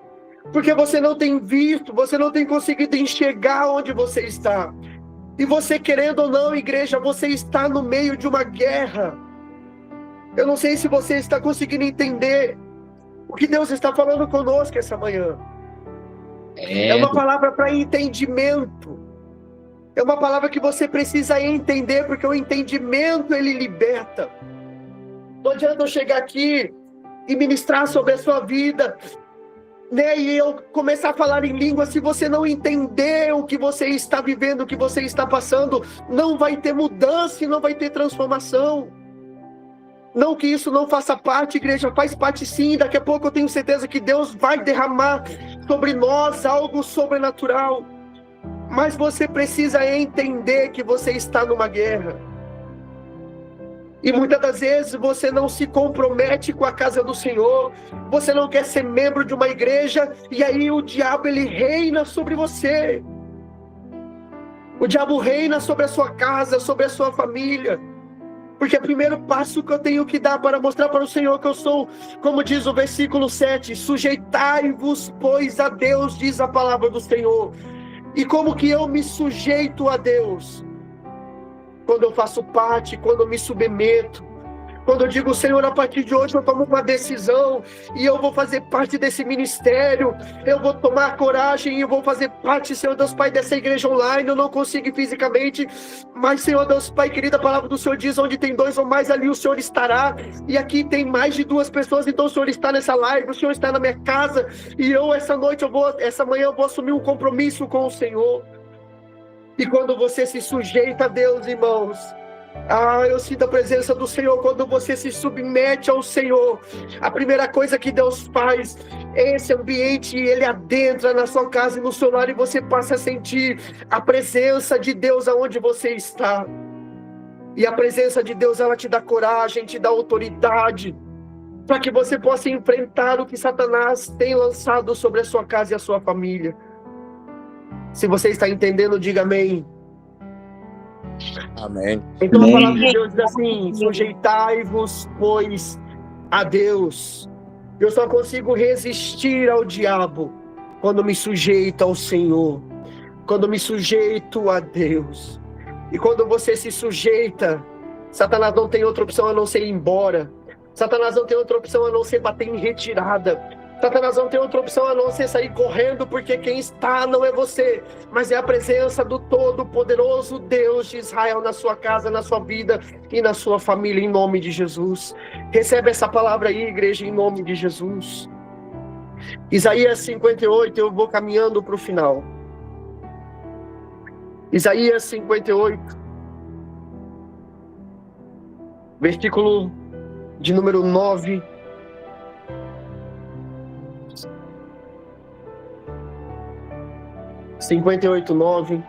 porque você não tem visto, você não tem conseguido enxergar onde você está. E você, querendo ou não, igreja, você está no meio de uma guerra. Eu não sei se você está conseguindo entender o que Deus está falando conosco essa manhã. É uma palavra para entendimento. É uma palavra que você precisa entender, porque o entendimento ele liberta. Não adianta eu chegar aqui e ministrar sobre a sua vida né, e eu começar a falar em língua, se você não entender o que você está vivendo, o que você está passando, não vai ter mudança e não vai ter transformação. Não que isso não faça parte, igreja, faz parte sim. Daqui a pouco eu tenho certeza que Deus vai derramar sobre nós algo sobrenatural. Mas você precisa entender que você está numa guerra. E muitas das vezes você não se compromete com a casa do Senhor, você não quer ser membro de uma igreja, e aí o diabo ele reina sobre você. O diabo reina sobre a sua casa, sobre a sua família. Porque é o primeiro passo que eu tenho que dar para mostrar para o Senhor que eu sou, como diz o versículo 7, sujeitai-vos, pois, a Deus, diz a palavra do Senhor. E como que eu me sujeito a Deus? Quando eu faço parte, quando eu me submeto, quando eu digo, Senhor, a partir de hoje eu tomo uma decisão e eu vou fazer parte desse ministério, eu vou tomar coragem e eu vou fazer parte, Senhor Deus Pai, dessa igreja online. Eu não consigo ir fisicamente, mas, Senhor Deus Pai, querida, a palavra do Senhor diz, onde tem 2 ou mais, ali o Senhor estará, e aqui tem mais de 2 pessoas, então o Senhor está nessa live, o Senhor está na minha casa, e eu, essa manhã eu vou assumir um compromisso com o Senhor. E quando você se sujeita a Deus, irmãos, eu sinto a presença do Senhor. Quando você se submete ao Senhor, a primeira coisa que Deus faz, esse ambiente, ele adentra na sua casa e no seu lar, e você passa a sentir a presença de Deus aonde você está. E a presença de Deus, ela te dá coragem, te dá autoridade, para que você possa enfrentar o que Satanás tem lançado sobre a sua casa e a sua família. Se você está entendendo, diga amém. Amém. Então a palavra de Deus diz assim, sujeitai-vos, pois, a Deus. Eu só consigo resistir ao diabo quando me sujeito ao Senhor, quando me sujeito a Deus. E quando você se sujeita, Satanás não tem outra opção a não ser ir embora. Satanás não tem outra opção a não ser bater em retirada. Satanás não tem outra opção a não ser sair correndo, porque quem está não é você, mas é a presença do Todo-Poderoso Deus de Israel na sua casa, na sua vida e na sua família, em nome de Jesus. Recebe essa palavra aí, igreja, em nome de Jesus. Isaías 58, eu vou caminhando para o final. Isaías 58, versículo de número 9. (58:9). 58:9,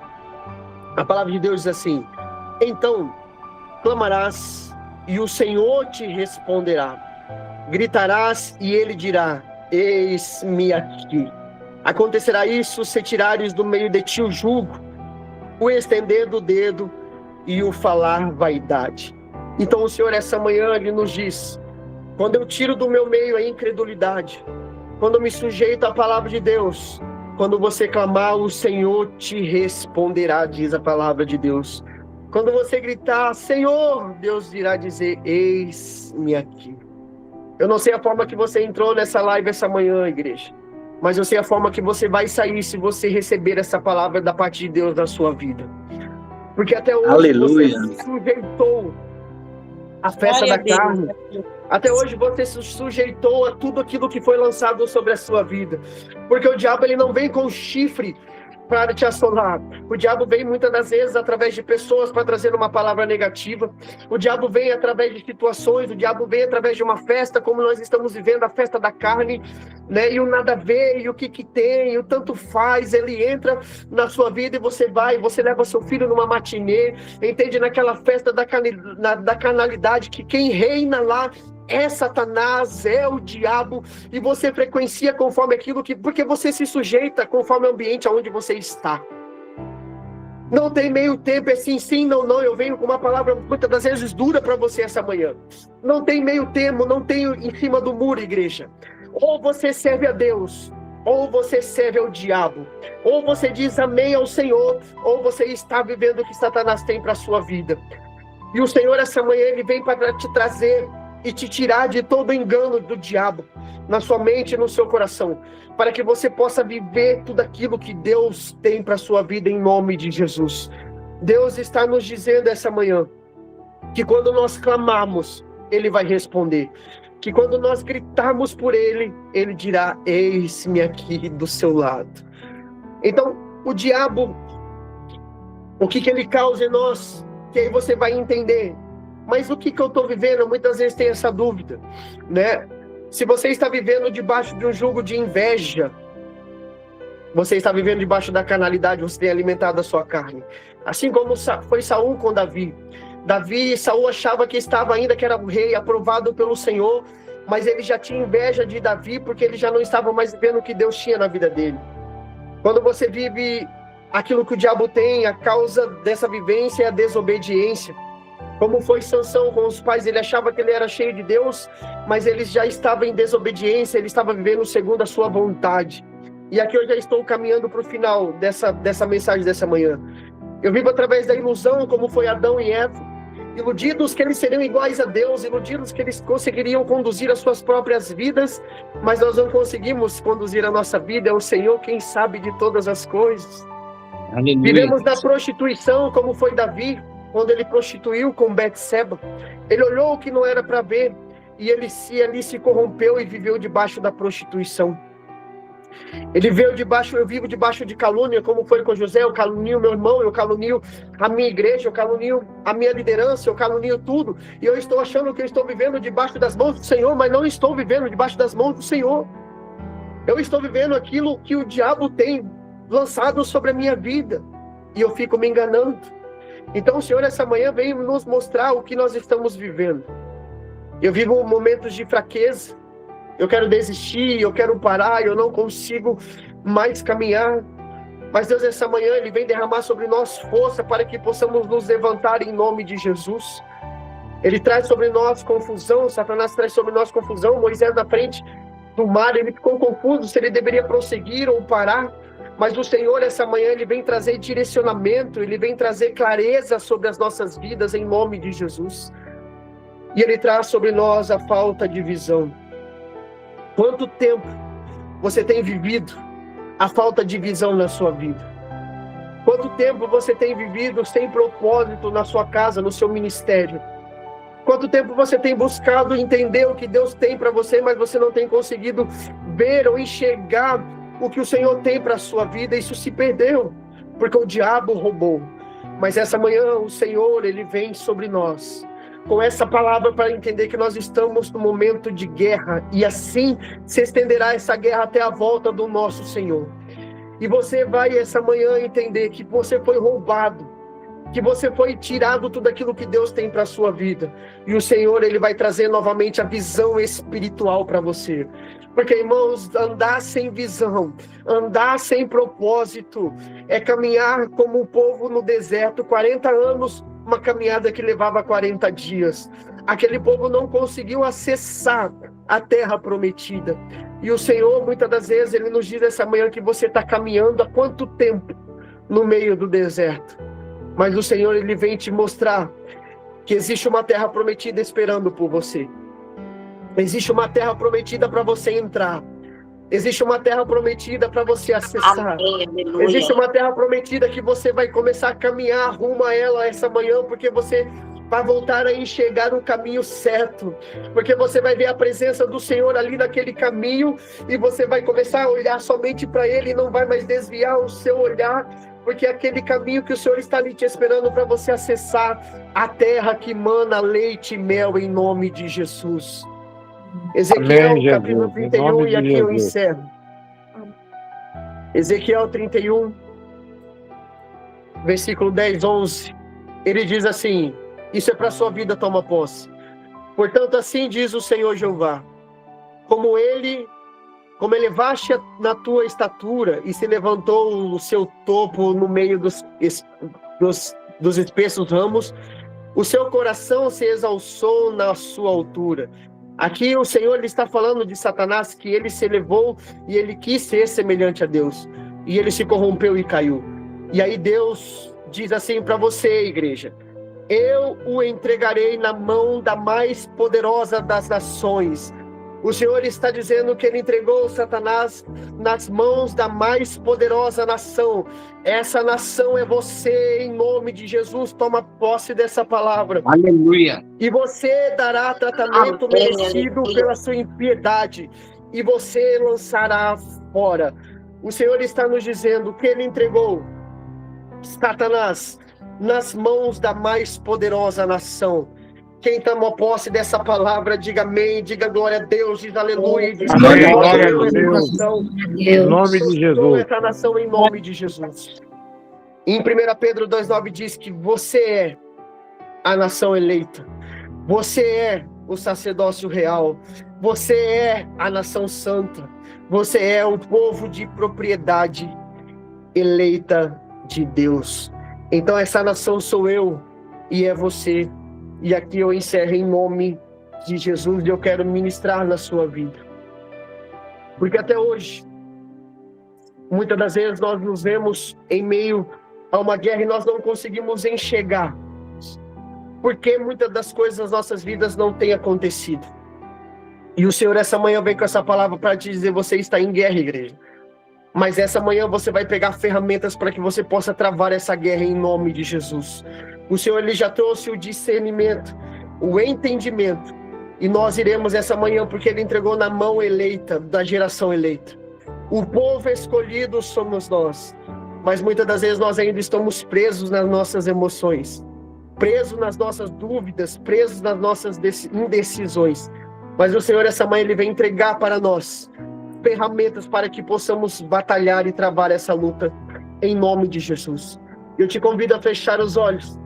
a palavra de Deus diz assim: então clamarás e o Senhor te responderá, gritarás e ele dirá, eis-me aqui. Acontecerá isso se tirares do meio de ti o jugo, o estender do dedo e o falar vaidade. Então o Senhor essa manhã ele nos diz, quando eu tiro do meu meio a incredulidade, quando eu me sujeito à palavra de Deus, quando você clamar, o Senhor te responderá, diz a palavra de Deus. Quando você gritar, Senhor, Deus irá dizer, eis-me aqui. Eu não sei a forma que você entrou nessa live essa manhã, igreja, mas eu sei a forma que você vai sair se você receber essa palavra da parte de Deus na sua vida. Porque até hoje Aleluia. você se sujeitou à festa da carne. Até hoje você se sujeitou a tudo aquilo que foi lançado sobre a sua vida. Porque o diabo ele não vem com chifre para te assolar. O diabo vem muitas das vezes através de pessoas para trazer uma palavra negativa. O diabo vem através de situações. O diabo vem através de uma festa, como nós estamos vivendo, a festa da carne, né? E o nada a ver, e o que tem, e o tanto faz. Ele entra na sua vida e você leva seu filho numa matinê, entende? Naquela festa da carnalidade, que quem reina lá é Satanás, é o diabo, e você frequencia conforme aquilo que... Porque você se sujeita conforme o ambiente onde você está. Não tem meio tempo, é sim, não. Eu venho com uma palavra muitas das vezes dura para você essa manhã. Não tem meio termo, não tem em cima do muro, igreja. Ou você serve a Deus, ou você serve ao diabo. Ou você diz amém ao Senhor, ou você está vivendo o que Satanás tem para a sua vida. E o Senhor essa manhã, ele vem para te trazer e te tirar de todo o engano do diabo na sua mente e no seu coração, para que você possa viver tudo aquilo que Deus tem para a sua vida em nome de Jesus. Deus está nos dizendo essa manhã que quando nós clamarmos, Ele vai responder. que quando nós gritarmos por Ele, Ele dirá: eis-me aqui do seu lado. Então, o diabo, o que ele causa em nós, que aí você vai entender. Mas o que eu estou vivendo? Muitas vezes tem essa dúvida, né? Se você está vivendo debaixo de um jugo de inveja, você está vivendo debaixo da carnalidade, você tem alimentado a sua carne. Assim como foi Saul com Davi. Saul achava que estava ainda, que era um rei aprovado pelo Senhor, mas ele já tinha inveja de Davi, porque ele já não estava mais vivendo o que Deus tinha na vida dele. Quando você vive aquilo que o diabo tem, a causa dessa vivência é a desobediência. Como foi Sansão com os pais, ele achava que ele era cheio de Deus, mas ele já estava em desobediência, ele estava vivendo segundo a sua vontade. E aqui eu já estou caminhando para o final dessa mensagem dessa manhã. Eu vivo através da ilusão, como foi Adão e Eva, iludidos que eles seriam iguais a Deus, iludidos que eles conseguiriam conduzir as suas próprias vidas, mas nós não conseguimos conduzir a nossa vida, é o Senhor quem sabe de todas as coisas. Aleluia. Vivemos na prostituição, como foi Davi, quando ele prostituiu com Betseba. Ele olhou o que não era para ver, e ele ali se corrompeu e viveu debaixo da prostituição. Eu vivo debaixo de calúnia, como foi com José. Eu calunio meu irmão, eu calunio a minha igreja, eu calunio a minha liderança, eu calunio tudo. E eu estou achando que eu estou vivendo debaixo das mãos do Senhor, mas não estou vivendo debaixo das mãos do Senhor. Eu estou vivendo aquilo que o diabo tem lançado sobre a minha vida, e eu fico me enganando. Então o Senhor essa manhã veio nos mostrar o que nós estamos vivendo. Eu vivo momentos de fraqueza, eu quero desistir, eu quero parar, eu não consigo mais caminhar. Mas Deus essa manhã, Ele vem derramar sobre nós força para que possamos nos levantar em nome de Jesus. Ele traz sobre nós confusão, Satanás traz sobre nós confusão. Moisés na frente do mar, ele ficou confuso se ele deveria prosseguir ou parar. Mas o Senhor essa manhã, Ele vem trazer direcionamento, Ele vem trazer clareza sobre as nossas vidas em nome de Jesus. E Ele traz sobre nós a falta de visão. Quanto tempo você tem vivido a falta de visão na sua vida? Quanto tempo você tem vivido sem propósito na sua casa, no seu ministério? Quanto tempo você tem buscado entender o que Deus tem para você, mas você não tem conseguido ver ou enxergar o que o Senhor tem para a sua vida? Isso se perdeu, porque o diabo roubou. Mas essa manhã o Senhor, Ele vem sobre nós com essa palavra para entender que nós estamos no momento de guerra, e assim se estenderá essa guerra até a volta do nosso Senhor. E você vai essa manhã entender que você foi roubado, que você foi tirado tudo aquilo que Deus tem para a sua vida. E o Senhor, Ele vai trazer novamente a visão espiritual para você. Porque, irmãos, andar sem visão, andar sem propósito, é caminhar como um povo no deserto, 40 anos, uma caminhada que levava 40 dias. Aquele povo não conseguiu acessar a terra prometida. E o Senhor, muitas das vezes, Ele nos diz essa manhã que você está caminhando há quanto tempo no meio do deserto. Mas o Senhor, Ele vem te mostrar que existe uma terra prometida esperando por você. Existe uma terra prometida para você entrar. Existe uma terra prometida para você acessar. Amém, existe uma terra prometida que você vai começar a caminhar rumo a ela essa manhã, porque você vai voltar a enxergar o caminho certo. Porque você vai ver a presença do Senhor ali naquele caminho, e você vai começar a olhar somente para Ele e não vai mais desviar o seu olhar, porque é aquele caminho que o Senhor está ali te esperando para você acessar a terra que mana leite e mel em nome de Jesus. Ezequiel, amém, capítulo 31, e aqui eu encerro. Ezequiel 31, versículo 10, 11. Ele diz assim: isso é para a sua vida, toma posse. Portanto, assim diz o Senhor Jeová: como elevaste na tua estatura e se levantou o seu topo no meio dos espessos ramos, o seu coração se exalçou na sua altura. Aqui o Senhor, Ele está falando de Satanás, que ele se elevou e ele quis ser semelhante a Deus. E ele se corrompeu e caiu. E aí Deus diz assim para você, igreja: eu o entregarei na mão da mais poderosa das nações. O Senhor está dizendo que Ele entregou Satanás nas mãos da mais poderosa nação. Essa nação é você, em nome de Jesus. Toma posse dessa palavra. Aleluia. E você dará tratamento Amém, merecido aleluia. pela sua impiedade. E você lançará fora. O Senhor está nos dizendo que Ele entregou Satanás nas mãos da mais poderosa nação. Quem toma posse dessa palavra, diga amém, diga glória a Deus, diz aleluia, diz Amém, glória a glória a Deus. Em nome de Jesus. Essa nação em nome de Jesus. Em 1 Pedro 2,9 diz que você é a nação eleita. Você é o sacerdócio real. Você é a nação santa. Você é o povo de propriedade eleita de Deus. Então essa nação sou eu e é você. E aqui eu encerro em nome de Jesus e eu quero ministrar na sua vida. Porque até hoje, muitas das vezes nós nos vemos em meio a uma guerra e nós não conseguimos enxergar. Porque muitas das coisas nas nossas vidas não têm acontecido. E o Senhor essa manhã vem com essa palavra para te dizer, você está em guerra, igreja. Mas essa manhã você vai pegar ferramentas para que você possa travar essa guerra em nome de Jesus. O Senhor ele já trouxe o discernimento, o entendimento. E nós iremos essa manhã porque Ele entregou na mão eleita, da geração eleita. O povo escolhido somos nós. Mas muitas das vezes nós ainda estamos presos nas nossas emoções. Presos nas nossas dúvidas, presos nas nossas indecisões. Mas o Senhor essa manhã Ele vem entregar para nós ferramentas para que possamos batalhar e travar essa luta em nome de Jesus. Eu te convido a fechar os olhos.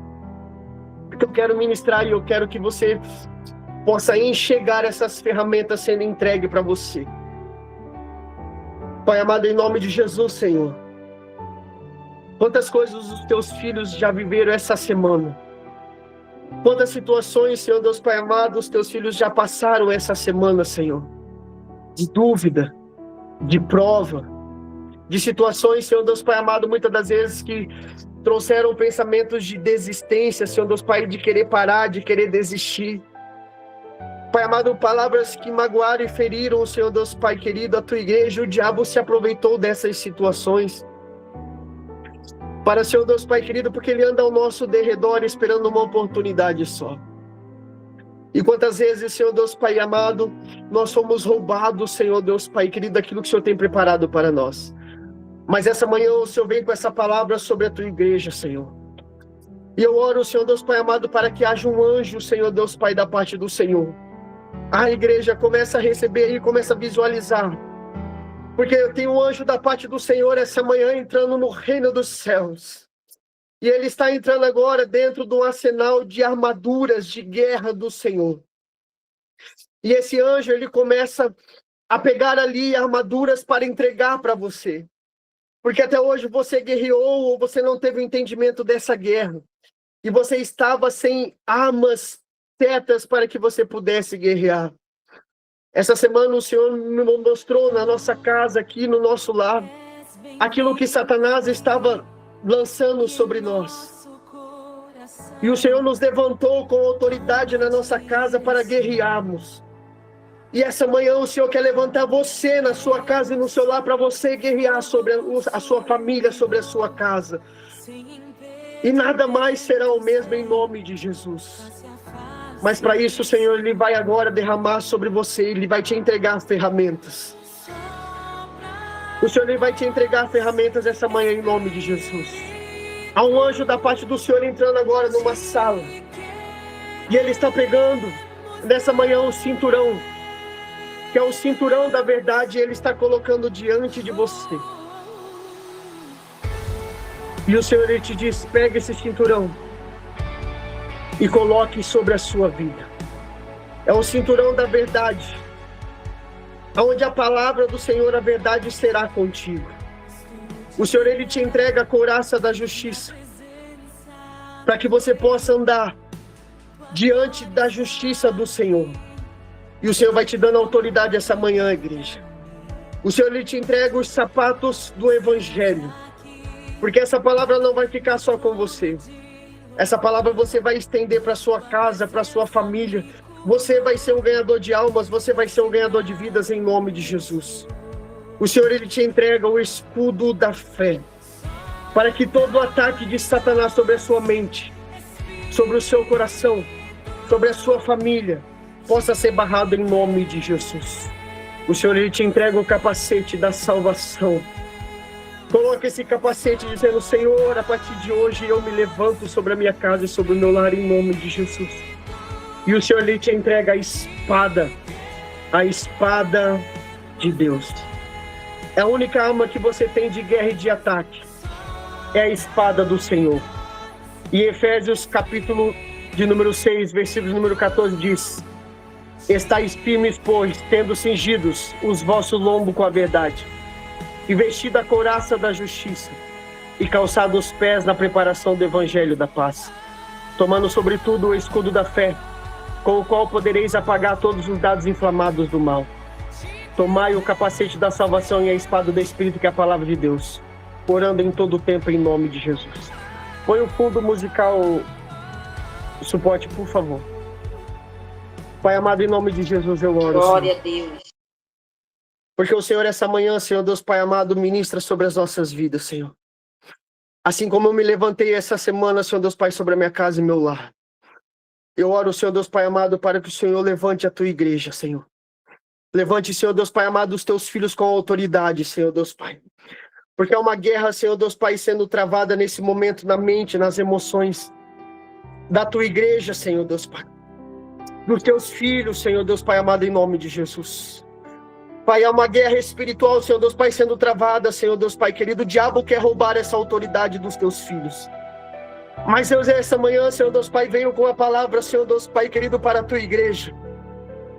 Porque eu quero ministrar e eu quero que você possa enxergar essas ferramentas sendo entregues para você. Pai amado, em nome de Jesus, Senhor. Quantas coisas os teus filhos já viveram essa semana. Quantas situações, Senhor Deus Pai amado, os teus filhos já passaram essa semana, Senhor. De dúvida, de prova, de situações, Senhor Deus Pai amado, muitas das vezes que trouxeram pensamentos de desistência, Senhor Deus Pai, de querer parar, de querer desistir. Pai amado, palavras que magoaram e feriram, Senhor Deus Pai querido, a tua igreja, o diabo se aproveitou dessas situações. Para, Senhor Deus Pai querido, porque ele anda ao nosso derredor esperando uma oportunidade só. E quantas vezes, Senhor Deus Pai amado, nós fomos roubados, Senhor Deus Pai querido, daquilo que o Senhor tem preparado para nós. Mas essa manhã o Senhor vem com essa palavra sobre a tua igreja, Senhor. E eu oro, Senhor Deus Pai amado, para que haja um anjo, Senhor Deus Pai, da parte do Senhor. A igreja começa a receber e começa a visualizar. Porque eu tenho um anjo da parte do Senhor essa manhã entrando no reino dos céus. E ele está entrando agora dentro do arsenal de armaduras de guerra do Senhor. E esse anjo, ele começa a pegar ali armaduras para entregar para você. Porque até hoje você guerreou ou você não teve o entendimento dessa guerra. E você estava sem armas certas para que você pudesse guerrear. Essa semana o Senhor me mostrou na nossa casa, aqui no nosso lar, aquilo que Satanás estava lançando sobre nós. E o Senhor nos levantou com autoridade na nossa casa para guerrearmos. E essa manhã o Senhor quer levantar você na sua casa e no seu lar para você guerrear sobre a sua família, sobre a sua casa. E nada mais será o mesmo em nome de Jesus. Mas para isso o Senhor ele vai agora derramar sobre você, Ele vai te entregar ferramentas. O Senhor ele vai te entregar ferramentas essa manhã em nome de Jesus. Há um anjo da parte do Senhor entrando agora numa sala. E ele está pegando nessa manhã um cinturão, que é o cinturão da verdade, e ele está colocando diante de você. E o Senhor ele te diz, pega esse cinturão e coloque sobre a sua vida. É o cinturão da verdade, onde a palavra do Senhor, a verdade, será contigo. O Senhor ele te entrega a couraça da justiça, para que você possa andar diante da justiça do Senhor. E o Senhor vai te dando autoridade essa manhã, igreja. O Senhor ele te entrega os sapatos do Evangelho, porque essa palavra não vai ficar só com você. Essa palavra você vai estender para sua casa, para sua família. Você vai ser um ganhador de almas, você vai ser um ganhador de vidas em nome de Jesus. O Senhor, Ele te entrega o escudo da fé, para que todo ataque de Satanás sobre a sua mente, sobre o seu coração, sobre a sua família, possa ser barrado em nome de Jesus. O Senhor, Ele te entrega o capacete da salvação. Coloque esse capacete dizendo: Senhor, a partir de hoje eu me levanto sobre a minha casa e sobre o meu lar em nome de Jesus. E o Senhor, Ele te entrega a espada de Deus. É a única arma que você tem de guerra e de ataque. É a espada do Senhor. E Efésios capítulo de número 6, versículo número 14 diz: estais firmes, pois, tendo cingidos os vossos lombos com a verdade, e vestido a couraça da justiça, e calçado os pés na preparação do evangelho da paz, tomando sobretudo o escudo da fé, com o qual podereis apagar todos os dados inflamados do mal. Tomai o capacete da salvação e a espada do Espírito, que é a palavra de Deus, orando em todo o tempo em nome de Jesus. Põe o fundo musical, o suporte, por favor. Pai amado, em nome de Jesus eu oro. Glória a Deus. Porque o Senhor, essa manhã, Senhor Deus Pai amado, ministra sobre as nossas vidas, Senhor. Assim como eu me levantei essa semana, Senhor Deus Pai, sobre a minha casa e meu lar. Eu oro, Senhor Deus Pai amado, para que o Senhor levante a tua igreja, Senhor. Levante, Senhor Deus Pai amado, os teus filhos com autoridade, Senhor Deus Pai. Porque é uma guerra, Senhor Deus Pai, sendo travada nesse momento na mente, nas emoções da tua igreja, Senhor Deus Pai. Dos teus filhos, Senhor Deus Pai amado, em nome de Jesus. Pai, é uma guerra espiritual, Senhor Deus Pai, sendo travada, Senhor Deus Pai querido. O diabo quer roubar essa autoridade dos teus filhos. Mas, Deus, essa manhã, Senhor Deus Pai, venho com a palavra, Senhor Deus Pai querido, para a tua igreja.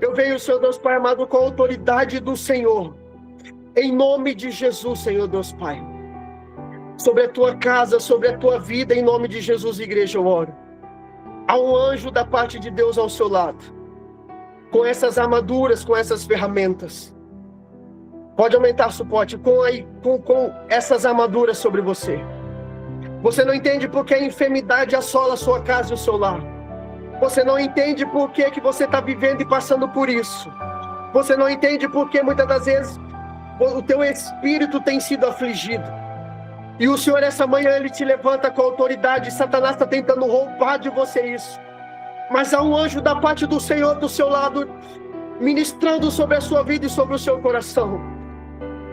Eu venho, Senhor Deus Pai amado, com a autoridade do Senhor. Em nome de Jesus, Senhor Deus Pai. Sobre a tua casa, sobre a tua vida, em nome de Jesus, igreja, eu oro. Há um anjo da parte de Deus ao seu lado, com essas armaduras, com essas ferramentas. Pode aumentar o suporte, com essas armaduras sobre você. Você não entende por que a enfermidade assola a sua casa e o seu lar. Você não entende por que você está vivendo e passando por isso. Você não entende por que muitas das vezes o teu espírito tem sido afligido. E o Senhor, essa manhã, Ele te levanta com autoridade. Satanás está tentando roubar de você isso. Mas há um anjo da parte do Senhor do seu lado, ministrando sobre a sua vida e sobre o seu coração.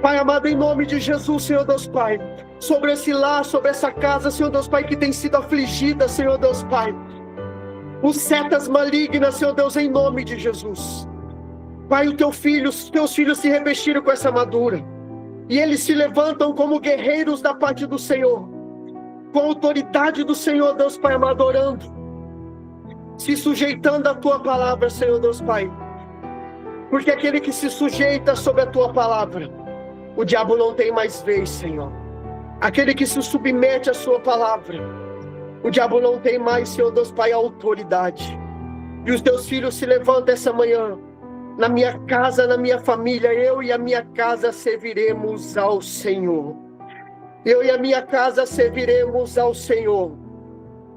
Pai amado, em nome de Jesus, Senhor Deus Pai, sobre esse lar, sobre essa casa, Senhor Deus Pai, que tem sido afligida, Senhor Deus Pai. Os setas malignas, Senhor Deus, em nome de Jesus. Pai, os teus filhos se revestiram com essa armadura. E eles se levantam como guerreiros da parte do Senhor. Com a autoridade do Senhor, Deus Pai amado, orando. Se sujeitando à tua palavra, Senhor Deus Pai. Porque aquele que se sujeita sobre a tua palavra, o diabo não tem mais vez, Senhor. Aquele que se submete à sua palavra, o diabo não tem mais, Senhor Deus Pai, autoridade. E os teus filhos se levantam essa manhã. Na minha casa, na minha família, eu e a minha casa serviremos ao Senhor. Eu e a minha casa serviremos ao Senhor.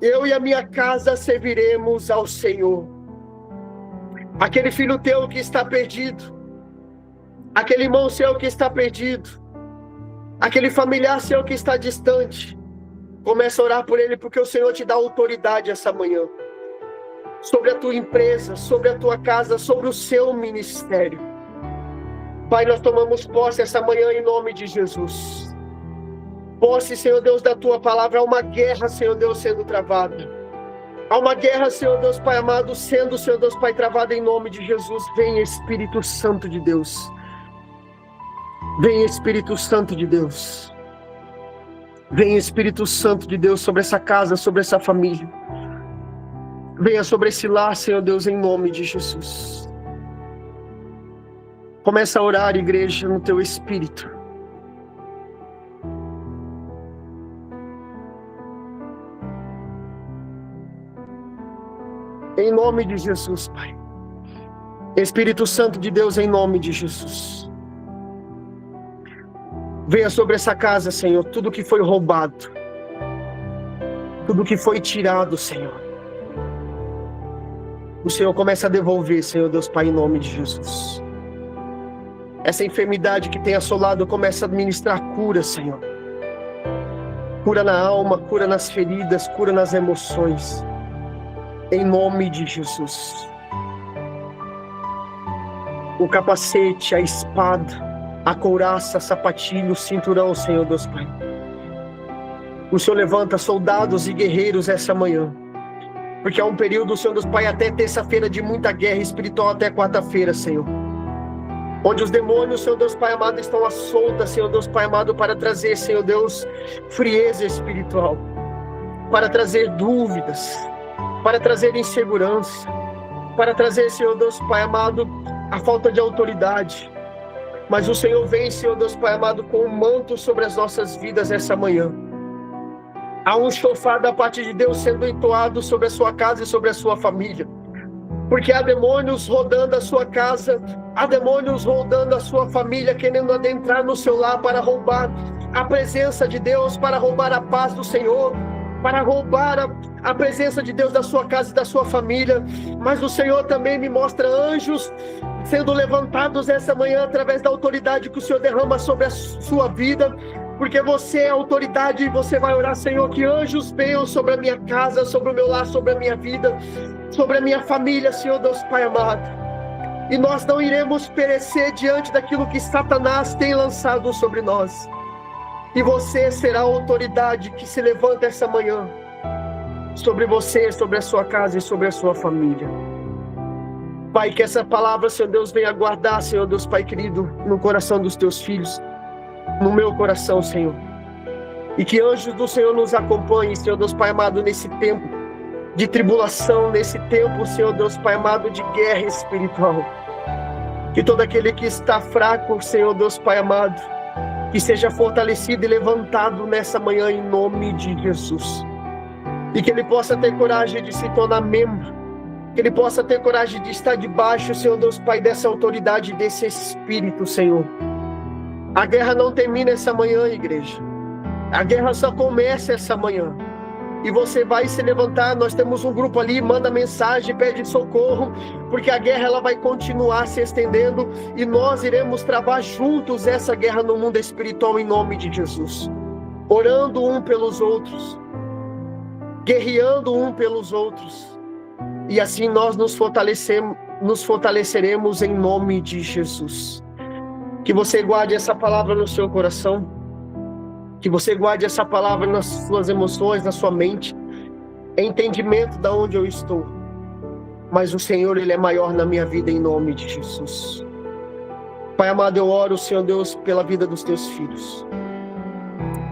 Eu e a minha casa serviremos ao Senhor. Aquele filho teu que está perdido, aquele irmão seu que está perdido, aquele familiar seu que está distante, começa a orar por ele, porque o Senhor te dá autoridade essa manhã. Sobre a tua empresa, sobre a tua casa, sobre o seu ministério. Pai, nós tomamos posse essa manhã em nome de Jesus. Posse, Senhor Deus, da tua palavra. Há uma guerra, Senhor Deus, sendo travada. Há uma guerra, Senhor Deus, Pai amado, sendo, Senhor Deus, Pai, travada em nome de Jesus. Vem, Espírito Santo de Deus. Vem, Espírito Santo de Deus. Vem, Espírito Santo de Deus, sobre essa casa, sobre essa família. Venha sobre esse lar, Senhor Deus, em nome de Jesus. Começa a orar, igreja, no teu espírito. Em nome de Jesus, Pai. Espírito Santo de Deus, em nome de Jesus. Venha sobre essa casa, Senhor, tudo que foi roubado. Tudo que foi tirado, Senhor, o Senhor começa a devolver, Senhor Deus Pai, em nome de Jesus. Essa enfermidade que tem assolado começa a administrar cura, Senhor. Cura na alma, cura nas feridas, cura nas emoções. Em nome de Jesus. O capacete, a espada, a couraça, sapatilho, o cinturão, Senhor Deus Pai. O Senhor levanta soldados e guerreiros essa manhã. Porque há um período, Senhor Deus Pai, até terça-feira de muita guerra espiritual até quarta-feira, Senhor. Onde os demônios, Senhor Deus Pai amado, estão à solta, Senhor Deus Pai amado, para trazer, Senhor Deus, frieza espiritual. Para trazer dúvidas. Para trazer insegurança. Para trazer, Senhor Deus Pai amado, a falta de autoridade. Mas o Senhor vem, Senhor Deus Pai amado, com um manto sobre as nossas vidas essa manhã. Há um chofar da parte de Deus sendo entoado sobre a sua casa e sobre a sua família. Porque há demônios rodando a sua casa, há demônios rodando a sua família, querendo adentrar no seu lar para roubar a presença de Deus, para roubar a paz do Senhor, para roubar a presença de Deus da sua casa e da sua família. Mas o Senhor também me mostra anjos sendo levantados essa manhã através da autoridade que o Senhor derrama sobre a sua vida. Porque você é autoridade e você vai orar, Senhor, que anjos venham sobre a minha casa, sobre o meu lar, sobre a minha vida, sobre a minha família, Senhor Deus Pai amado. E nós não iremos perecer diante daquilo que Satanás tem lançado sobre nós. E você será a autoridade que se levanta essa manhã sobre você, sobre a sua casa e sobre a sua família. Pai, que essa palavra, Senhor Deus, venha guardar, Senhor Deus Pai querido, no coração dos teus filhos, no meu coração, Senhor. E que anjos do Senhor nos acompanhem, Senhor Deus Pai amado, nesse tempo de tribulação, nesse tempo, Senhor Deus Pai amado, de guerra espiritual. Que todo aquele que está fraco, Senhor Deus Pai amado, que seja fortalecido e levantado nessa manhã em nome de Jesus. E que ele possa ter coragem de se tornar membro, que ele possa ter coragem de estar debaixo, Senhor Deus Pai, dessa autoridade, desse Espírito, Senhor. A guerra não termina essa manhã, igreja. A guerra só começa essa manhã. E você vai se levantar, nós temos um grupo ali, manda mensagem, pede socorro, porque a guerra ela vai continuar se estendendo e nós iremos travar juntos essa guerra no mundo espiritual em nome de Jesus. Orando um pelos outros, guerreando um pelos outros. E assim nós nos fortaleceremos em nome de Jesus. Que você guarde essa palavra no seu coração. Que você guarde essa palavra nas suas emoções, na sua mente. Entendimento de onde eu estou. Mas o Senhor, Ele é maior na minha vida em nome de Jesus. Pai amado, eu oro, Senhor Deus, pela vida dos teus filhos.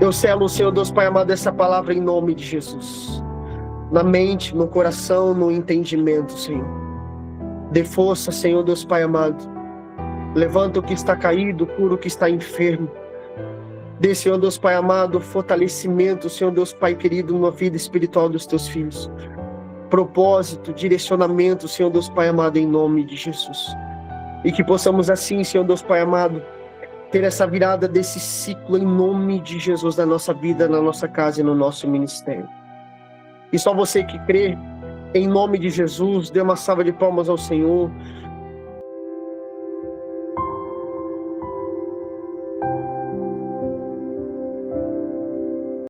Eu selo, Senhor Deus, Pai amado, essa palavra em nome de Jesus. Na mente, no coração, no entendimento, Senhor. Dê força, Senhor Deus, Pai amado. Levanta o que está caído, cura o que está enfermo. Dê, Senhor Deus Pai amado, fortalecimento, Senhor Deus Pai querido, na vida espiritual dos teus filhos. Propósito, direcionamento, Senhor Deus Pai amado, em nome de Jesus. E que possamos assim, Senhor Deus Pai amado, ter essa virada desse ciclo em nome de Jesus na nossa vida, na nossa casa e no nosso ministério. E só você que crê, em nome de Jesus, dê uma salva de palmas ao Senhor.